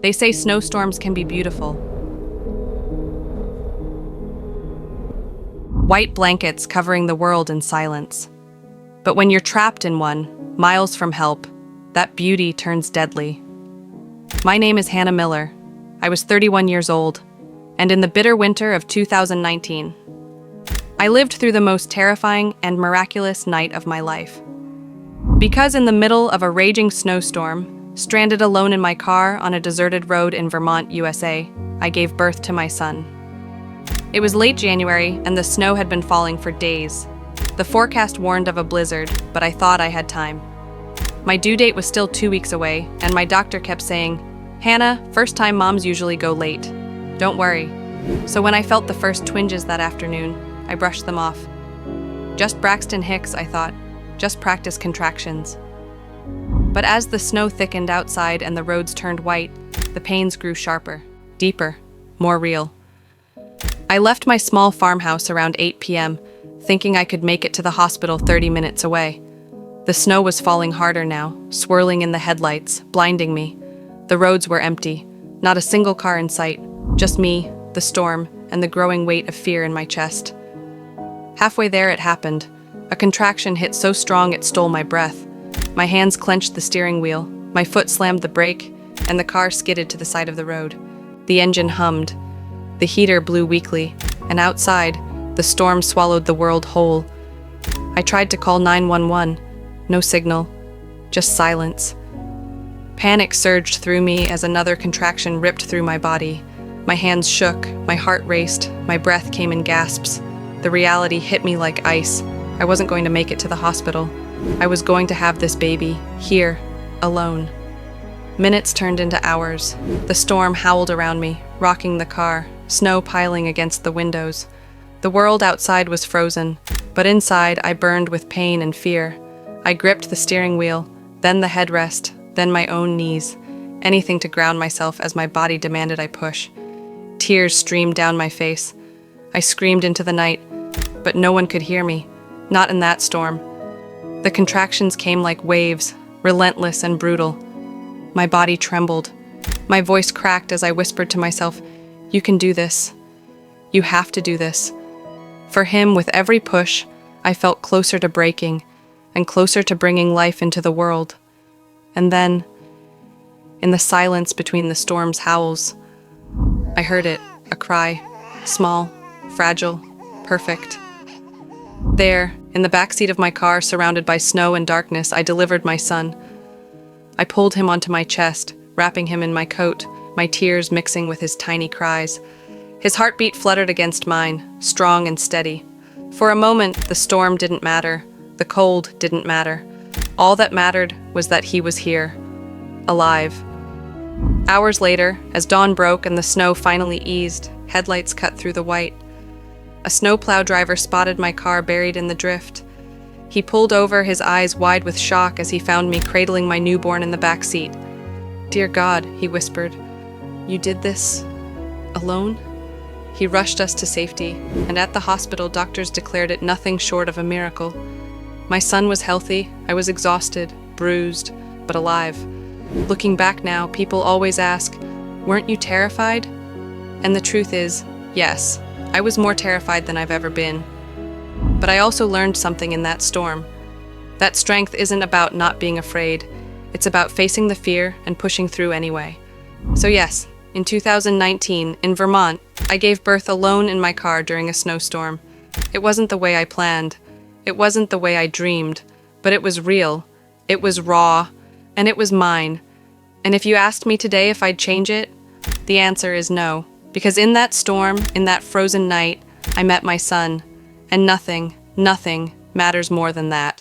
They say snowstorms can be beautiful. White blankets covering the world in silence. But when you're trapped in one, miles from help, that beauty turns deadly. My name is Hannah Miller. I was 31 years old, and in the bitter winter of 2019, I lived through the most terrifying and miraculous night of my life. Because in the middle of a raging snowstorm, stranded alone in my car on a deserted road in Vermont, USA, I gave birth to my son. It was late January, and the snow had been falling for days. The forecast warned of a blizzard, but I thought I had time. My due date was still 2 weeks away, and my doctor kept saying, "Hannah, first-time moms usually go late. Don't worry." So when I felt the first twinges that afternoon, I brushed them off. Just Braxton Hicks, I thought. Just practice contractions. But as the snow thickened outside and the roads turned white, the pains grew sharper, deeper, more real. I left my small farmhouse around 8 p.m., thinking I could make it to the hospital 30 minutes away. The snow was falling harder now, swirling in the headlights, blinding me. The roads were empty, not a single car in sight, just me, the storm, and the growing weight of fear in my chest. Halfway there it happened. A contraction hit so strong it stole my breath. My hands clenched the steering wheel, my foot slammed the brake, and the car skidded to the side of the road. The engine hummed. The heater blew weakly, and outside, the storm swallowed the world whole. I tried to call 911. No signal, just silence. Panic surged through me as another contraction ripped through my body. My hands shook, my heart raced, my breath came in gasps. The reality hit me like ice. I wasn't going to make it to the hospital. I was going to have this baby, here, alone. Minutes turned into hours. The storm howled around me, rocking the car, snow piling against the windows. The world outside was frozen, but inside I burned with pain and fear. I gripped the steering wheel, then the headrest, then my own knees, anything to ground myself as my body demanded I push. Tears streamed down my face. I screamed into the night, but no one could hear me, not in that storm. The contractions came like waves, relentless and brutal. My body trembled. My voice cracked as I whispered to myself, "You can do this. You have to do this." For him, with every push, I felt closer to breaking, and closer to bringing life into the world. And then, in the silence between the storm's howls, I heard it, a cry, small, fragile, perfect. There, in the backseat of my car, surrounded by snow and darkness, I delivered my son. I pulled him onto my chest, wrapping him in my coat, my tears mixing with his tiny cries. His heartbeat fluttered against mine, strong and steady. For a moment, the storm didn't matter. The cold didn't matter. All that mattered was that he was here, alive. Hours later, as dawn broke and the snow finally eased, headlights cut through the white. A snowplow driver spotted my car buried in the drift. He pulled over, his eyes wide with shock as he found me cradling my newborn in the back seat. "Dear God," he whispered, "you did this alone?" He rushed us to safety, and at the hospital, doctors declared it nothing short of a miracle. My son was healthy, I was exhausted, bruised, but alive. Looking back now, people always ask, "Weren't you terrified?" And the truth is, yes, I was more terrified than I've ever been. But I also learned something in that storm. That strength isn't about not being afraid. It's about facing the fear and pushing through anyway. So yes, in 2019, in Vermont, I gave birth alone in my car during a snowstorm. It wasn't the way I planned. It wasn't the way I dreamed, but it was real, it was raw, and it was mine. And if you asked me today if I'd change it, the answer is no. Because in that storm, in that frozen night, I met my son. And nothing matters more than that.